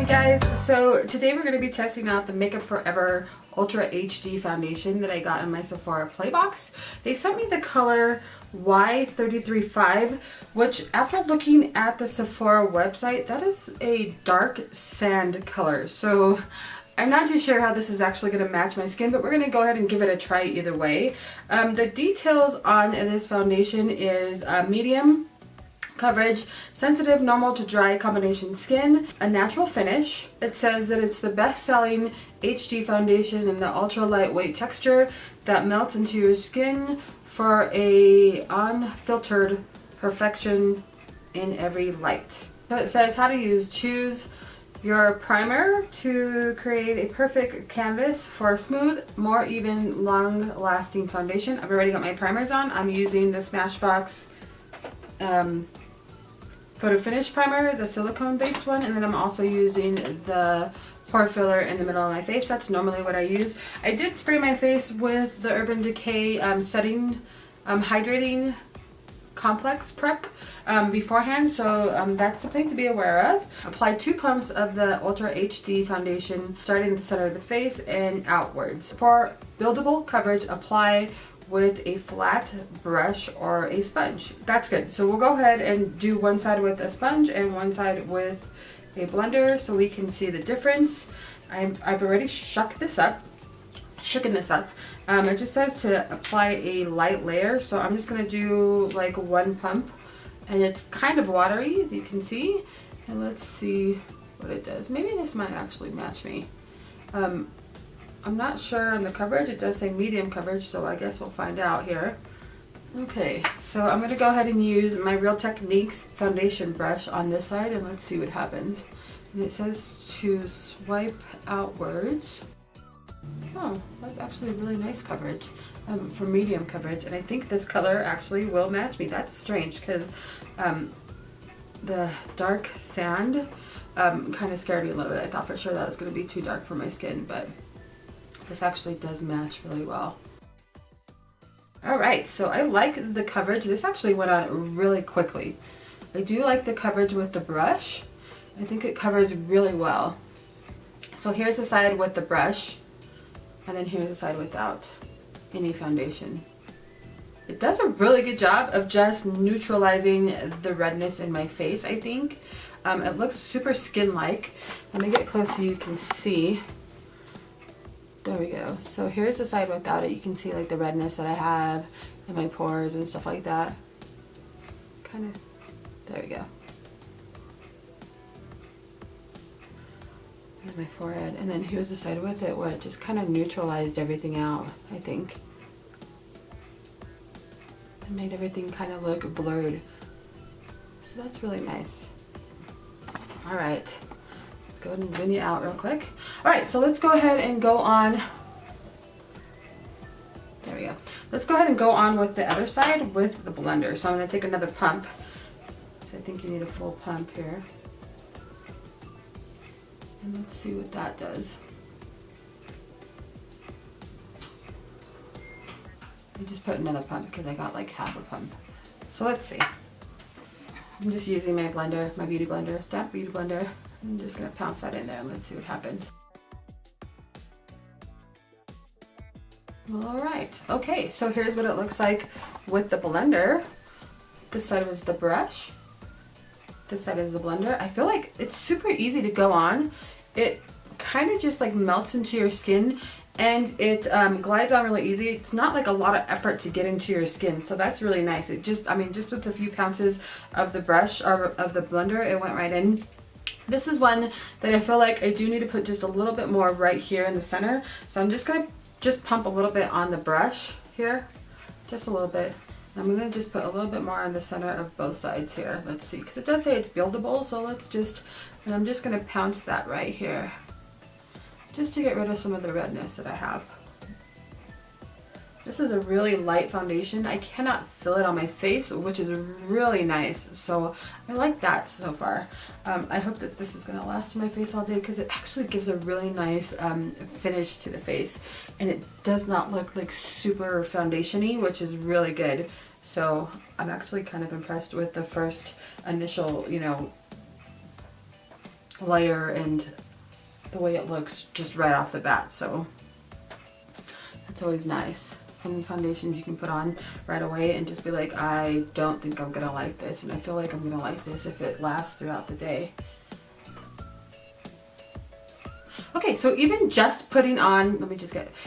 Hey guys, so today we're going to be testing out the Makeup Forever Ultra HD foundation that I got in my Sephora Play Box. They sent me the color Y335, which after looking at the Sephora website, that is a dark sand color. So I'm not too sure how this is actually going to match my skin, but we're going to go ahead and give it a try either way. The details on this foundation is medium coverage, sensitive, normal to dry combination skin, a natural finish. It says that it's the best-selling HD foundation in the ultra lightweight texture that melts into your skin for a unfiltered perfection in every light. So it says how to use. Choose your primer to create a perfect canvas for a smooth, more even, long-lasting foundation. I've already got my primers on. I'm using the Smashbox Photo Finish primer, the silicone based one, and then I'm also using the pore filler in the middle of my face. That's normally what I use. I did spray my face with the Urban Decay setting hydrating complex prep beforehand, so that's something to be aware of. Apply 2 pumps of the Ultra HD foundation starting at the center of the face and outwards. For buildable coverage, apply with a flat brush or a sponge. That's good. So we'll go ahead and do one side with a sponge and one side with a blender so we can see the difference. I've already shooken this up. It just says to apply a light layer, so I'm just gonna do like 1 pump, and it's kind of watery as you can see. And let's see what it does. Maybe this might actually match me. I'm not sure on the coverage. It does say medium coverage, so I guess we'll find out here. Okay, so I'm going to go ahead and use my Real Techniques foundation brush on this side, and let's see what happens. And it says to swipe outwards. Oh, that's actually really nice coverage for medium coverage, and I think this color actually will match me. That's strange because the dark sand kind of scared me a little bit. I thought for sure that was going to be too dark for my skin, but this actually does match really well. Alright, so I like the coverage. This actually went on really quickly. I do like the coverage with the brush. I think it covers really well. So here's the side with the brush, and then here's the side without any foundation. It does a really good job of just neutralizing the redness in my face, I think. It looks super skin-like. Let me get close so you can see. There we go. So here's the side without it. You can see like the redness that I have in my pores and stuff like that. Kind of, there we go. There's my forehead. And then here's the side with it where it just kind of neutralized everything out, I think. It made everything kind of look blurred. So that's really nice. All right. Go ahead and zoom you out real quick. All right, so let's go ahead and go on. There we go. Let's go ahead and go on with the other side with the blender. So I'm going to take another pump. So I think you need a full pump here. And let's see what that does. I just put another pump because I got like half a pump. So let's see. I'm just using my blender, my beauty blender, Damp Beauty Blender. I'm just going to pounce that in there and let's see what happens. Alright, okay, so here's what it looks like with the blender. This side was the brush. This side is the blender. I feel like it's super easy to go on. It kind of just like melts into your skin, and it glides on really easy. It's not like a lot of effort to get into your skin, so that's really nice. It just, I mean, just with a few pounces of the brush or of the blender, it went right in. This is one that I feel like I do need to put just a little bit more right here in the center. So I'm just going to just pump a little bit on the brush here, just a little bit. And I'm going to just put a little bit more on the center of both sides here. Let's see, because it does say it's buildable, so let's just, and I'm just going to pounce that right here, just to get rid of some of the redness that I have. This is a really light foundation. I cannot feel it on my face, which is really nice. So I like that so far. I hope that this is going to last on my face all day because it actually gives a really nice finish to the face. And it does not look like super foundation-y, which is really good. So I'm actually kind of impressed with the first initial, you know, layer and the way it looks just right off the bat. So that's always nice. Some foundations you can put on right away and just be like, I don't think I'm gonna like this, and I feel like I'm gonna like this if it lasts throughout the day. Okay, so even just putting on,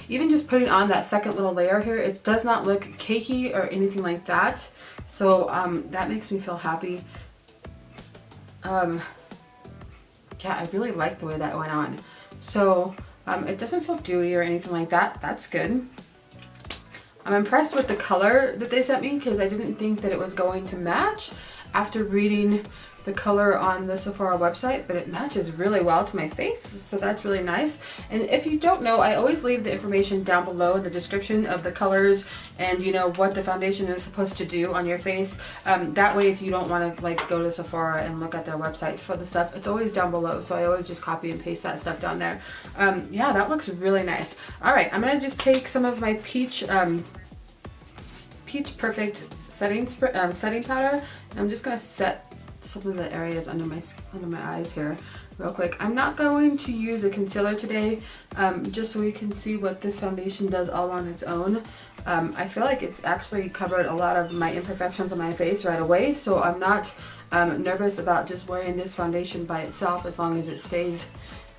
even just putting on that second little layer here, it does not look cakey or anything like that. So that makes me feel happy. Yeah, I really like the way that went on. So it doesn't feel dewy or anything like that. That's good. I'm impressed with the color that they sent me because I didn't think that it was going to match after reading the color on the Sephora website, but it matches really well to my face, so that's really nice. And if you don't know, I always leave the information down below in the description of the colors and, you know, what the foundation is supposed to do on your face. That way, if you don't want to like go to Sephora and look at their website for the stuff, it's always down below, so I always just copy and paste that stuff down there. Yeah, that looks really nice. All right, I'm gonna just take some of my Peach Perfect setting powder, and I'm just gonna set some of the areas under my eyes here real quick. I'm not going to use a concealer today, just so we can see what this foundation does all on its own. I feel like it's actually covered a lot of my imperfections on my face right away, so I'm not nervous about just wearing this foundation by itself as long as it stays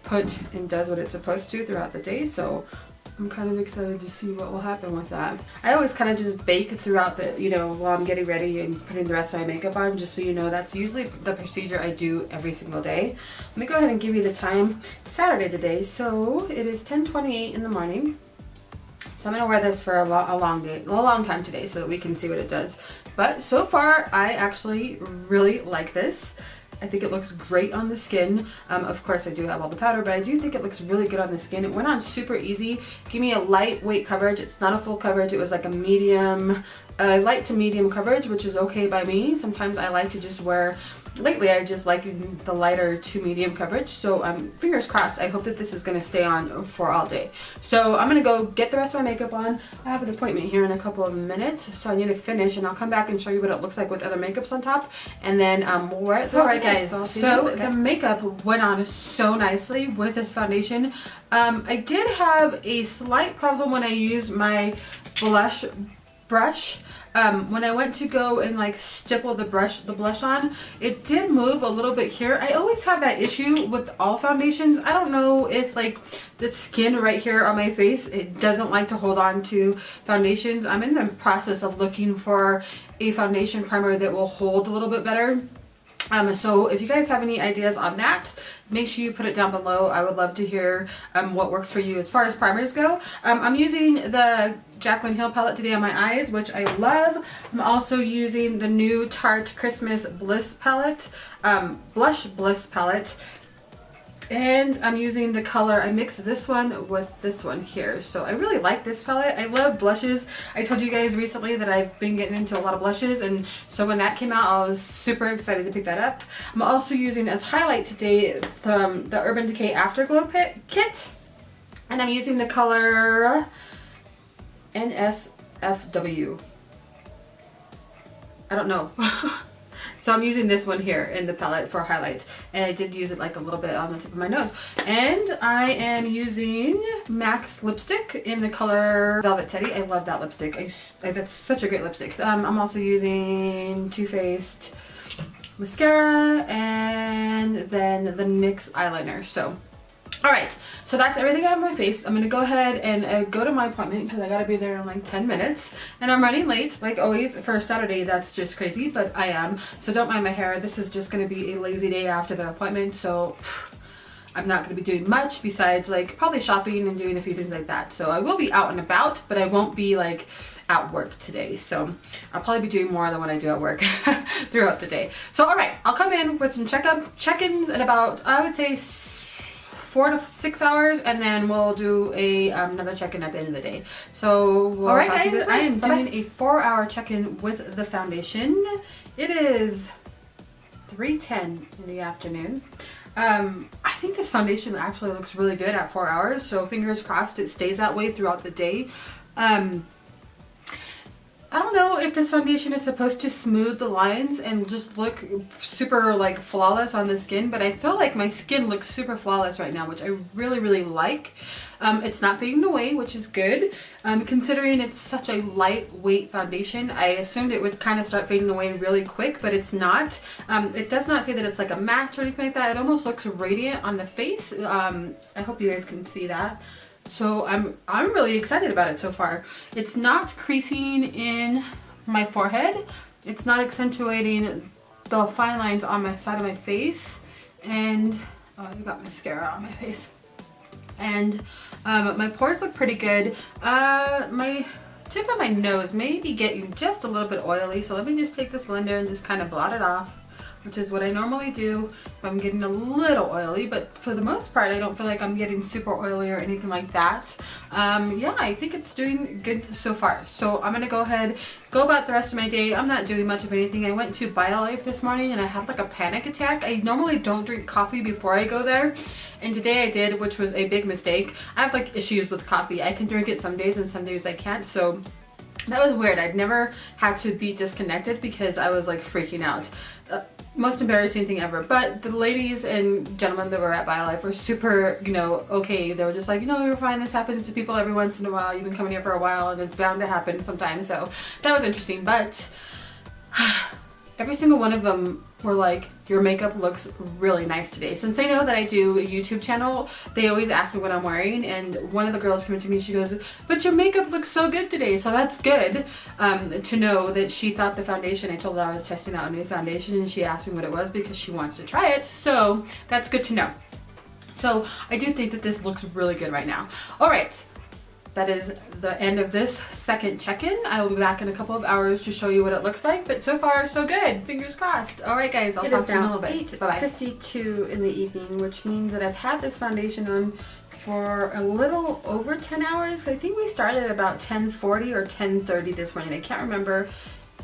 put and does what it's supposed to throughout the day. So I'm kind of excited to see what will happen with that. I always kind of just bake throughout the, you know, while I'm getting ready and putting the rest of my makeup on, just so you know that's usually the procedure I do every single day. Let me go ahead and give you the time. It's Saturday today, so it is 10:28 in the morning. So I'm gonna wear this for a long time today so that we can see what it does. But so far, I actually really like this. I think it looks great on the skin. Of course, I do have all the powder, but I do think it looks really good on the skin. It went on super easy. Give me a lightweight coverage. It's not a full coverage. It was like a medium, light to medium coverage, which is okay by me. Sometimes I like to just wear, lately I just like the lighter to medium coverage. So fingers crossed. I hope that this is going to stay on for all day. So I'm going to go get the rest of my makeup on. I have an appointment here in a couple of minutes, so I need to finish, and I'll come back and show you what it looks like with other makeups on top, and then we'll wear it. Alright guys, so the makeup went on so nicely with this foundation. I did have a slight problem when I used my blush brush. When I went to go and like stipple the blush on, it did move a little bit here. I always have that issue with all foundations. I don't know if like the skin right here on my face, it doesn't like to hold on to foundations. I'm in the process of looking for a foundation primer that will hold a little bit better. So if you guys have any ideas on that, make sure you put it down below. I would love to hear what works for you as far as primers go. I'm using the Jaclyn Hill palette today on my eyes, which I love. I'm also using the new Tarte Christmas Bliss palette, Blush Bliss palette. And I'm using the color, I mixed this one with this one here. So I really like this palette. I love blushes. I told you guys recently that I've been getting into a lot of blushes, and so when that came out, I was super excited to pick that up. I'm also using as highlight today the Urban Decay Afterglow kit. And I'm using the color NSFW. I don't know. So I'm using this one here in the palette for highlight, and I did use it like a little bit on the tip of my nose. And I am using MAC's lipstick in the color Velvet Teddy. I love that lipstick. That's such a great lipstick. I'm also using Too Faced mascara and then the NYX eyeliner. So alright, so that's everything I have on my face. I'm going to go ahead and go to my appointment because I got to be there in like 10 minutes. And I'm running late, like always. For a Saturday, that's just crazy, but I am. So don't mind my hair. This is just going to be a lazy day after the appointment, so I'm not going to be doing much besides like probably shopping and doing a few things like that. So I will be out and about, but I won't be like at work today. So I'll probably be doing more than what I do at work throughout the day. So alright, I'll come in with some check-ins at about, I would say, 4 to 6 hours, and then we'll do another check-in at the end of the day. So we'll talk to you guys. I am doing a 4-hour check-in with the foundation. It is 3:10 in the afternoon. I think this foundation actually looks really good at 4 hours, so fingers crossed it stays that way throughout the day. I don't know if this foundation is supposed to smooth the lines and just look super like flawless on the skin, but I feel like my skin looks super flawless right now, which I really like. It's not fading away, which is good. Considering it's such a lightweight foundation, I assumed it would kind of start fading away really quick, but it's not. It does not say that it's like a matte or anything like that. It almost looks radiant on the face. I hope you guys can see that. So I'm really excited about it so far. It's not creasing in my forehead. It's not accentuating the fine lines on my side of my face. And oh, I got mascara on my face. And my pores look pretty good. My tip of my nose may be getting just a little bit oily. So let me just take this blender and just kind of blot it off, which is what I normally do if I'm getting a little oily, but for the most part I don't feel like I'm getting super oily or anything like that. Yeah, I think it's doing good so far. So I'm gonna go ahead, go about the rest of my day. I'm not doing much of anything. I went to BioLife this morning and I had like a panic attack. I normally don't drink coffee before I go there, and today I did, which was a big mistake. I have like issues with coffee. I can drink it some days and some days I can't, so that was weird. I'd never had to be disconnected because I was like freaking out. Most embarrassing thing ever. But the ladies and gentlemen that were at BioLife were super, you know, okay. They were just like, you know, you're fine. This happens to people every once in a while. You've been coming here for a while and it's bound to happen sometimes. So that was interesting. But every single one of them were like, your makeup looks really nice today. Since they know that I do a YouTube channel, they always ask me what I'm wearing, and one of the girls came to me, she goes, but your makeup looks so good today. So that's good to know that she thought the foundation, I told her I was testing out a new foundation and she asked me what it was because she wants to try it. So that's good to know. So I do think that this looks really good right now. All right. That is the end of this second check-in. I will be back in a couple of hours to show you what it looks like, but so far so good. Fingers crossed. All right, guys, I'll talk to you in a little bit. Bye-bye. 8:52 in the evening, which means that I've had this foundation on for a little over 10 hours. I think we started at about 10:40 or 10:30 this morning. I can't remember.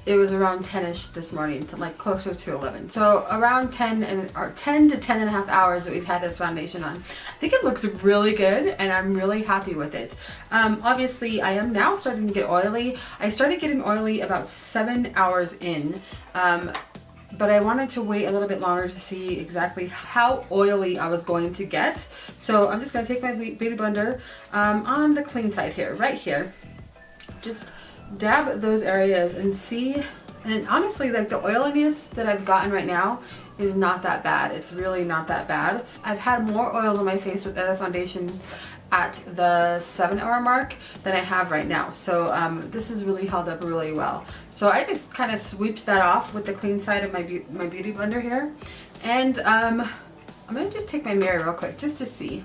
It was around 10ish this morning, to like closer to 11. So around 10 to 10 and a half hours that we've had this foundation on. I think it looks really good and I'm really happy with it. Obviously I am now starting to get oily. I started getting oily about 7 hours in. But I wanted to wait a little bit longer to see exactly how oily I was going to get. So I'm just gonna take my beauty blender on the clean side here, right here. Just dab those areas and see, and honestly, like the oiliness that I've gotten right now is not that bad. It's really not that bad. I've had more oils on my face with other foundations at the 7-hour mark than I have right now. So this has really held up really well. So I just kind of sweeped that off with the clean side of my beauty blender here. And I'm gonna just take my mirror real quick just to see.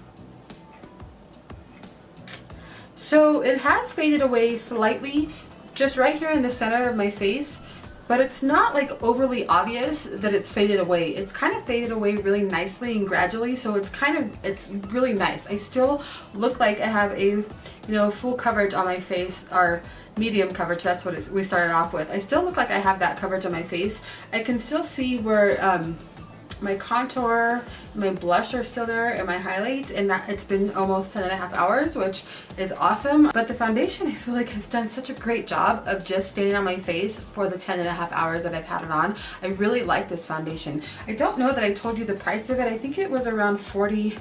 So it has faded away slightly, just right here in the center of my face, but it's not like overly obvious that it's faded away. It's kind of faded away really nicely and gradually, so it's really nice. I still look like I have a, you know, full coverage on my face, or medium coverage. That's what we started off with. I still look like I have that coverage on my face. I can still see where my contour, my blush are still there, and my highlight, and that it's been almost 10 and a half hours, which is awesome. But the foundation, I feel like, has done such a great job of just staying on my face for the 10 and a half hours that I've had it on. I really like this foundation. I don't know that I told you the price of it. I think it was around $40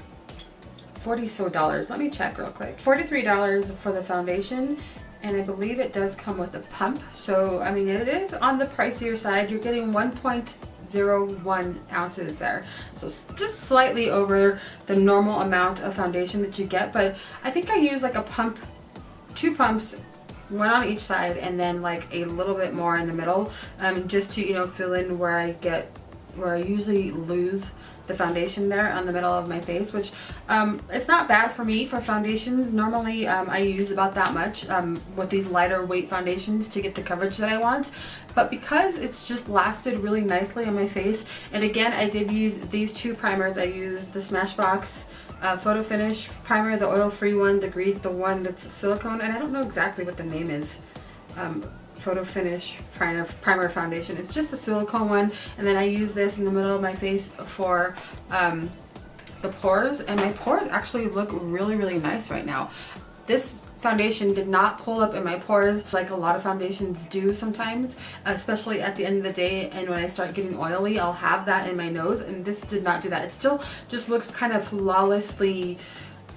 so dollars. Let me check real quick. $43 for the foundation. And I believe it does come with a pump. So, I mean, it is on the pricier side. You're getting 1.01 ounces there. So just slightly over the normal amount of foundation that you get. But I think I use like a pump, 2 pumps, one on each side, and then like a little bit more in the middle, just to, you know, fill in where I usually lose the foundation there on the middle of my face, which it's not bad for me for foundations. Normally I use about that much with these lighter weight foundations to get the coverage that I want, but because it's just lasted really nicely on my face. And again, I did use these 2 primers. I used the Smashbox Photo Finish primer, the oil-free one, the one that's silicone, and I don't know exactly what the name is. Photo Finish primer foundation. It's just a silicone one, and then I use this in the middle of my face for the pores, and my pores actually look really nice right now. This foundation did not pull up in my pores like a lot of foundations do sometimes, especially at the end of the day, and when I start getting oily I'll have that in my nose, and this did not do that. It still just looks kind of flawlessly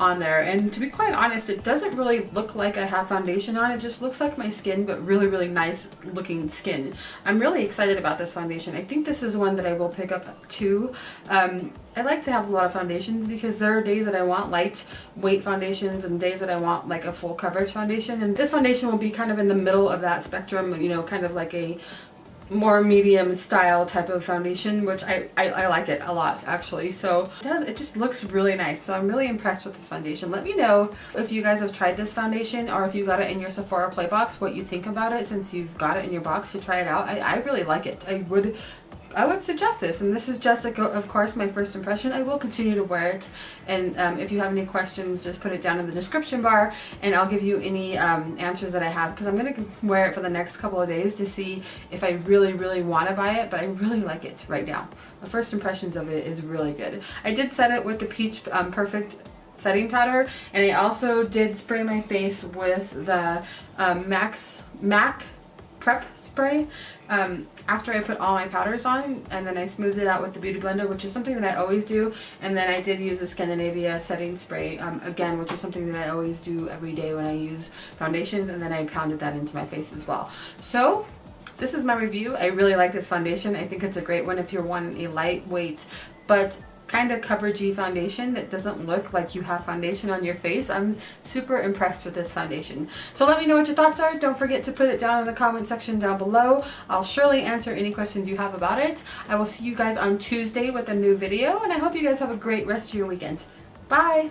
on there, and to be quite honest, it doesn't really look like I have foundation on. It just looks like my skin, but really nice looking skin. I'm really excited about this foundation. I think this is one that I will pick up too. I like to have a lot of foundations because there are days that I want lightweight foundations and days that I want like a full coverage foundation, and this foundation will be kind of in the middle of that spectrum, you know, kind of like a more medium style type of foundation, which I like it a lot actually. So it just looks really nice. So I'm really impressed with this foundation. Let me know if you guys have tried this foundation, or if you got it in your Sephora play box, what you think about it since you've got it in your box to try it out. I really like it. I would suggest this, and this is just of course my first impression. I will continue to wear it, and if you have any questions, just put it down in the description bar and I'll give you any answers that I have, because I'm going to wear it for the next couple of days to see if I really want to buy it. But I really like it right now. The first impressions of it is really good. I did set it with the Peach Perfect setting powder, and I also did spray my face with the MAC Prep spray after I put all my powders on, and then I smoothed it out with the Beauty Blender, which is something that I always do. And then I did use the Scandinavia setting spray again, which is something that I always do every day when I use foundations, and then I pounded that into my face as well. So this is my review. I really like this foundation. I think it's a great one if you're wanting a lightweight but kind of coveragey foundation that doesn't look like you have foundation on your face. I'm super impressed with this foundation. So let me know what your thoughts are. Don't forget to put it down in the comment section down below. I'll surely answer any questions you have about it. I will see you guys on Tuesday with a new video, and I hope you guys have a great rest of your weekend. Bye!